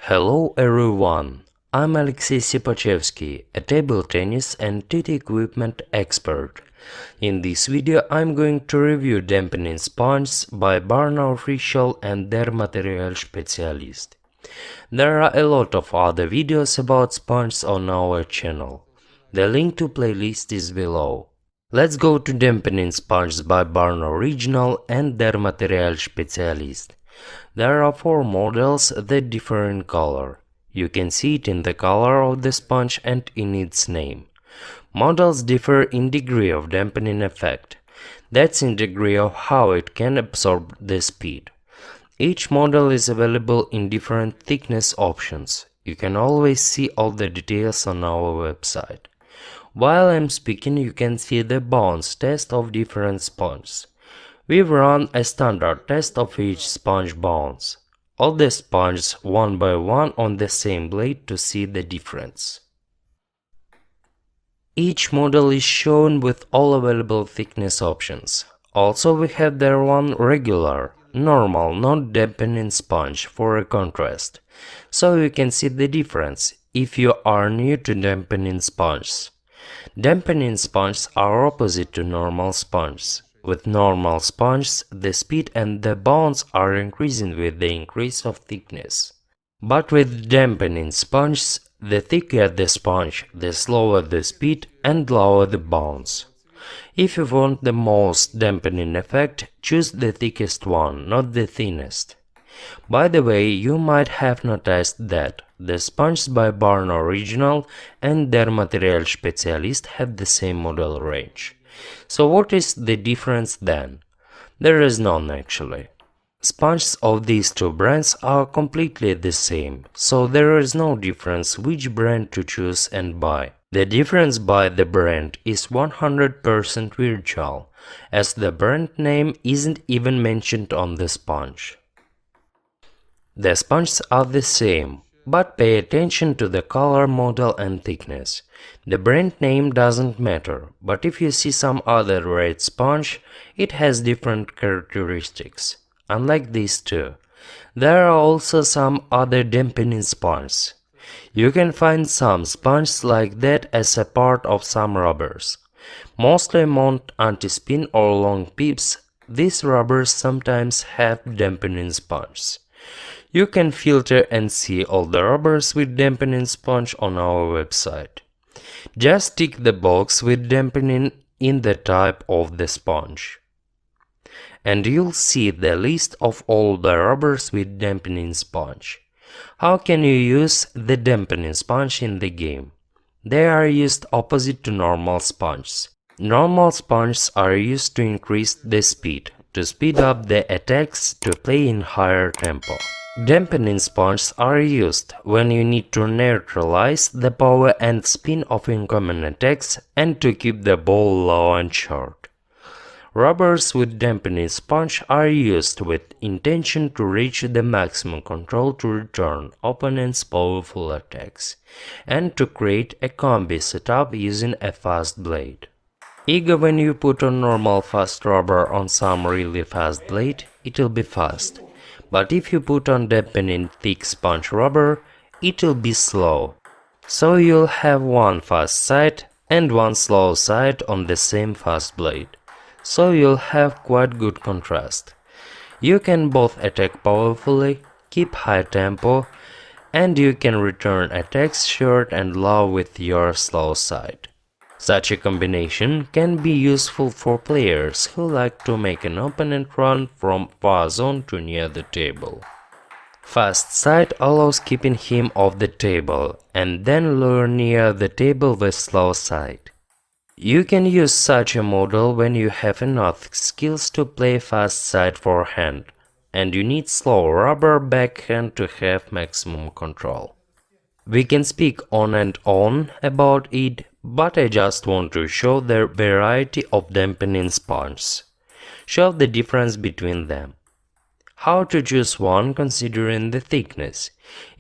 Hello everyone, I'm Alexey Sipachevsky, a table tennis and TT equipment expert. In this video I'm going to review dampening sponges by Barna official and their Materialspezialist. There are a lot of other videos about sponges on our channel. The link to playlist is below. Let's go to dampening sponges by Barna original and their Materialspezialist. There are 4 models that differ in color. You can see it in the color of the sponge and in its name. Models differ in degree of dampening effect. That's in degree of how it can absorb the speed. Each model is available in different thickness options. You can always see all the details on our website. While I'm speaking, you can see the bounce test of different sponges. We've run a standard test of each sponge bounce. All the sponges one by one on the same blade to see the difference. Each model is shown with all available thickness options. Also we have there one regular, normal, not dampening sponge for a contrast. So you can see the difference if you are new to dampening sponges. Dampening sponges are opposite to normal sponges. With normal sponges, the speed and the bounce are increasing with the increase of thickness. But with dampening sponges, the thicker the sponge, the slower the speed and lower the bounce. If you want the most dampening effect, choose the thickest one, not the thinnest. By the way, you might have noticed that the sponges by Barna original and their Materialspezialist have the same model range. So what is the difference then? There is none actually. Sponges of these two brands are completely the same, so there is no difference which brand to choose and buy. The difference by the brand is 100% virtual, as the brand name isn't even mentioned on the sponge. The sponges are the same, but pay attention to the color, model and thickness. The brand name doesn't matter, but if you see some other red sponge, it has different characteristics. Unlike these two, there are also some other dampening sponges. You can find some sponges like that as a part of some rubbers. Mostly mount anti-spin or long pips, these rubbers sometimes have dampening sponges. You can filter and see all the rubbers with dampening sponge on our website. Just tick the box with dampening in the type of the sponge. And you'll see the list of all the rubbers with dampening sponge. How can you use the dampening sponge in the game? They are used opposite to normal sponges. Normal sponges are used to increase the speed, to speed up the attacks, to play in higher tempo. Dampening sponges are used when you need to neutralize the power and spin of incoming attacks and to keep the ball low and short. Rubbers with dampening sponge are used with intention to reach the maximum control to return opponent's powerful attacks and to create a combi setup using a fast blade. Even when you put a normal fast rubber on some really fast blade, it'll be fast. But if you put on dampening thick sponge rubber, it'll be slow. So you'll have one fast side and one slow side on the same fast blade. So you'll have quite good contrast. You can both attack powerfully, keep high tempo, and you can return attacks short and low with your slow side. Such a combination can be useful for players who like to make an opponent run from far zone to near the table. Fast side allows keeping him off the table and then lure near the table with slow side. You can use such a model when you have enough skills to play fast side forehand and you need slow rubber backhand to have maximum control. We can speak on and on about it, but I just want to show the variety of dampening sponges. Show the difference between them. How to choose one considering the thickness.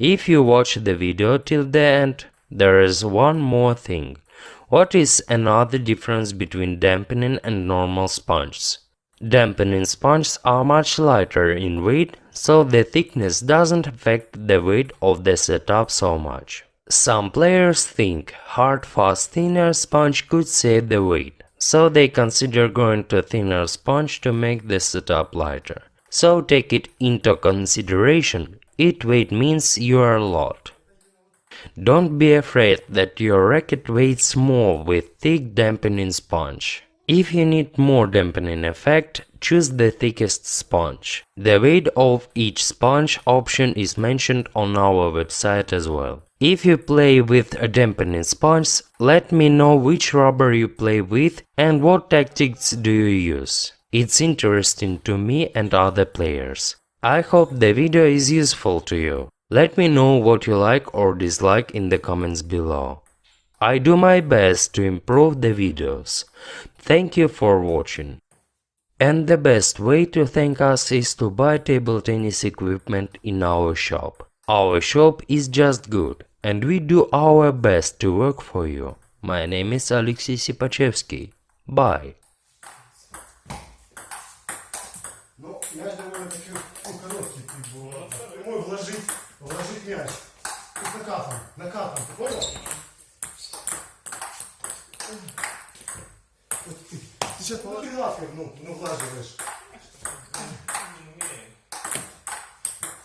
If you watch the video till the end, there is one more thing. What is another difference between dampening and normal sponges? Dampening sponges are much lighter in weight, so the thickness doesn't affect the weight of the setup so much. Some players think hard, fast, thinner sponge could save the weight, so they consider going to thinner sponge to make the setup lighter. So take it into consideration. It weight means your lot. Don't be afraid that your racket weighs more with thick dampening sponge. If you need more dampening effect, choose the thickest sponge. The weight of each sponge option is mentioned on our website as well. If you play with a dampening sponge, let me know which rubber you play with and what tactics do you use. It's interesting to me and other players. I hope the video is useful to you. Let me know what you like or dislike in the comments below. I do my best to improve the videos. Thank you for watching. And the best way to thank us is to buy table tennis equipment in our shop. Our shop is just good, and we do our best to work for you. My name is Alexey Sipachevsky. Bye. Ну, мяч довольно-таки короткий был. Прямой вложить мяч. Тут накатом, ты понял? Ты сейчас лапкой, влаживаешь.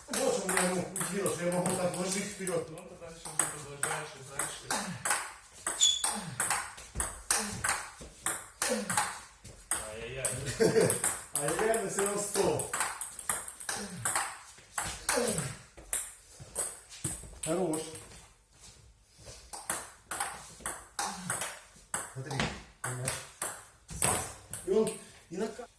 Вот что меня удивило, что я могу так вложить вперед. Ну, тогда еще продолжаешь и дальше. Ай-яй-яй. А я на все равно стол. Хорош. Смотри, мяч. И он и накатывает.